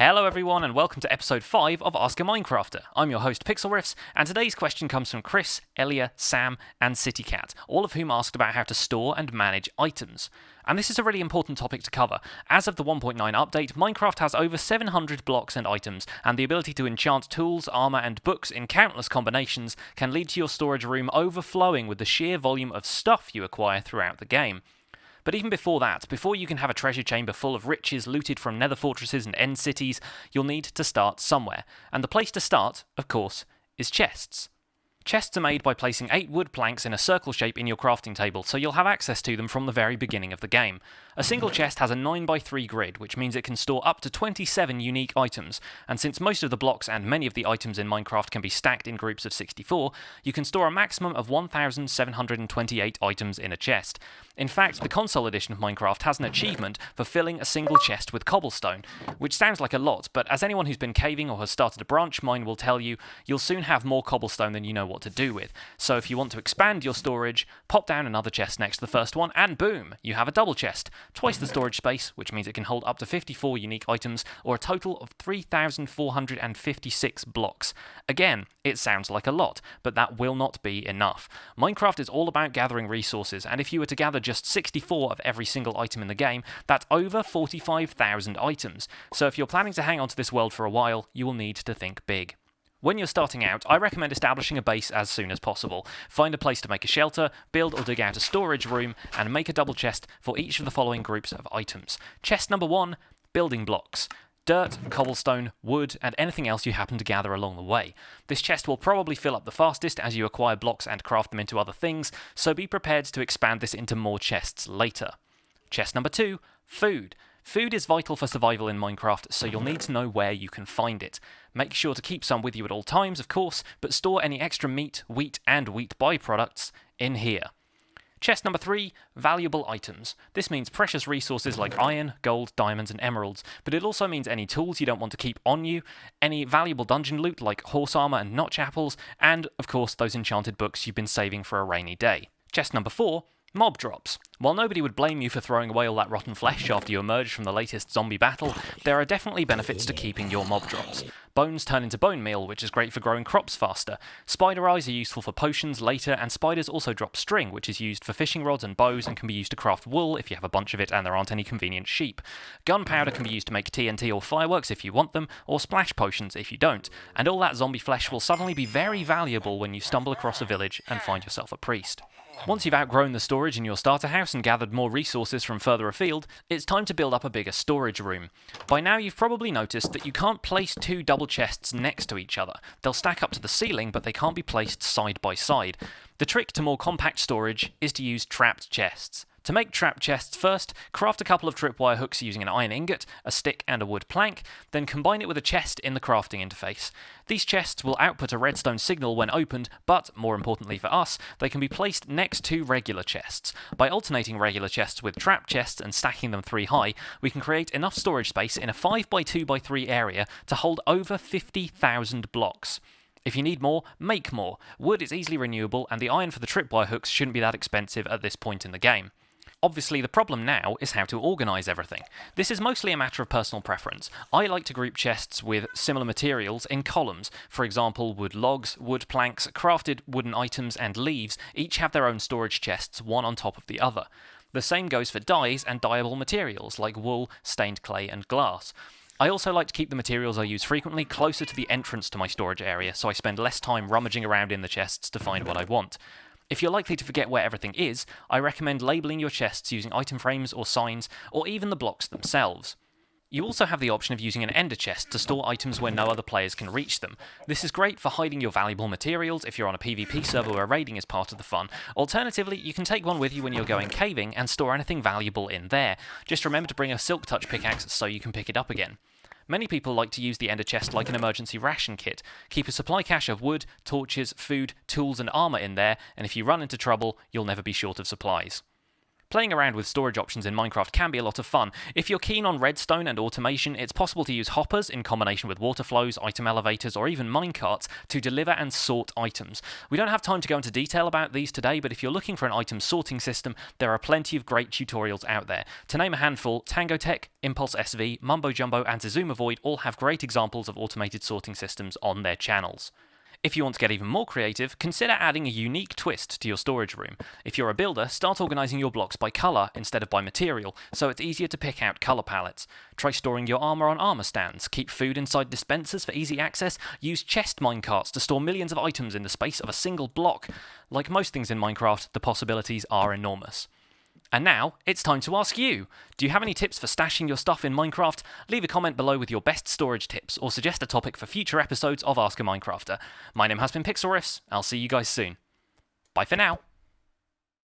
Hello everyone and welcome to episode 5 of Ask a Minecrafter. I'm your host Pixlriffs, and today's question comes from Chris, Elia, Sam and CityCat, all of whom asked about how to store and manage items. And this is a really important topic to cover. As of the 1.9 update, Minecraft has over 700 blocks and items, and the ability to enchant tools, armor and books in countless combinations can lead to your storage room overflowing with the sheer volume of stuff you acquire throughout the game. But even before that, before you can have a treasure chamber full of riches looted from nether fortresses and end cities, you'll need to start somewhere. And the place to start, of course, is chests. Chests are made by placing 8 wood planks in a circle shape in your crafting table, so you'll have access to them from the very beginning of the game. A single chest has a 9x3 grid, which means it can store up to 27 unique items, and since most of the blocks and many of the items in Minecraft can be stacked in groups of 64, you can store a maximum of 1,728 items in a chest. In fact, the console edition of Minecraft has an achievement for filling a single chest with cobblestone, which sounds like a lot, but as anyone who's been caving or has started a branch mine will tell you, you'll soon have more cobblestone than you know what to do with. So if you want to expand your storage, pop down another chest next to the first one, and boom, you have a double chest. Twice the storage space, which means it can hold up to 54 unique items, or a total of 3,456 blocks. Again, it sounds like a lot, but that will not be enough. Minecraft is all about gathering resources, and if you were to gather just 64 of every single item in the game, that's over 45,000 items. So if you're planning to hang on to this world for a while, you will need to think big. When you're starting out, I recommend establishing a base as soon as possible. Find a place to make a shelter, build or dig out a storage room, and make a double chest for each of the following groups of items. Chest number 1, building blocks. Dirt, cobblestone, wood, and anything else you happen to gather along the way. This chest will probably fill up the fastest as you acquire blocks and craft them into other things, so be prepared to expand this into more chests later. Chest number 2, food. Food is vital for survival in Minecraft, so you'll need to know where you can find it. Make sure to keep some with you at all times, of course, but store any extra meat, wheat, and wheat byproducts in here. Chest number 3, valuable items. This means precious resources like iron, gold, diamonds, and emeralds, but it also means any tools you don't want to keep on you, any valuable dungeon loot like horse armor and notch apples, and, of course, those enchanted books you've been saving for a rainy day. Chest number 4, mob drops. While nobody would blame you for throwing away all that rotten flesh after you emerge from the latest zombie battle, there are definitely benefits to keeping your mob drops. Bones turn into bone meal, which is great for growing crops faster. Spider eyes are useful for potions later, and spiders also drop string, which is used for fishing rods and bows and can be used to craft wool if you have a bunch of it and there aren't any convenient sheep. Gunpowder can be used to make TNT or fireworks if you want them, or splash potions if you don't, and all that zombie flesh will suddenly be very valuable when you stumble across a village and find yourself a priest. Once you've outgrown the storage in your starter house and gathered more resources from further afield, it's time to build up a bigger storage room. By now you've probably noticed that you can't place 2 double chests next to each other. They'll stack up to the ceiling, but they can't be placed side by side. The trick to more compact storage is to use trapped chests. To make trap chests first, craft a couple of tripwire hooks using an iron ingot, a stick and a wood plank, then combine it with a chest in the crafting interface. These chests will output a redstone signal when opened, but, more importantly for us, they can be placed next to regular chests. By alternating regular chests with trap chests and stacking them 3 high, we can create enough storage space in a 5x2x3 area to hold over 50,000 blocks. If you need more, make more. Wood is easily renewable, and the iron for the tripwire hooks shouldn't be that expensive at this point in the game. Obviously, the problem now is how to organise everything. This is mostly a matter of personal preference. I like to group chests with similar materials in columns. For example, wood logs, wood planks, crafted wooden items, and leaves each have their own storage chests, one on top of the other. The same goes for dyes and dyeable materials like wool, stained clay, and glass. I also like to keep the materials I use frequently closer to the entrance to my storage area, so I spend less time rummaging around in the chests to find what I want. If you're likely to forget where everything is, I recommend labelling your chests using item frames or signs, or even the blocks themselves. You also have the option of using an ender chest to store items where no other players can reach them. This is great for hiding your valuable materials if you're on a PvP server where raiding is part of the fun. Alternatively, you can take one with you when you're going caving and store anything valuable in there. Just remember to bring a silk touch pickaxe so you can pick it up again. Many people like to use the ender chest like an emergency ration kit. Keep a supply cache of wood, torches, food, tools and armour in there, and if you run into trouble, you'll never be short of supplies. Playing around with storage options in Minecraft can be a lot of fun. If you're keen on redstone and automation, it's possible to use hoppers in combination with water flows, item elevators, or even minecarts to deliver and sort items. We don't have time to go into detail about these today, but if you're looking for an item sorting system, there are plenty of great tutorials out there. To name a handful, TangoTek, ImpulseSV, Mumbo and Xisumavoid all have great examples of automated sorting systems on their channels. If you want to get even more creative, consider adding a unique twist to your storage room. If you're a builder, start organising your blocks by colour instead of by material, so it's easier to pick out colour palettes. Try storing your armour on armour stands, keep food inside dispensers for easy access, use chest minecarts to store millions of items in the space of a single block. Like most things in Minecraft, the possibilities are enormous. And now, it's time to ask you. Do you have any tips for stashing your stuff in Minecraft? Leave a comment below with your best storage tips, or suggest a topic for future episodes of Ask a Minecrafter. My name has been Pixlriffs. I'll see you guys soon. Bye for now.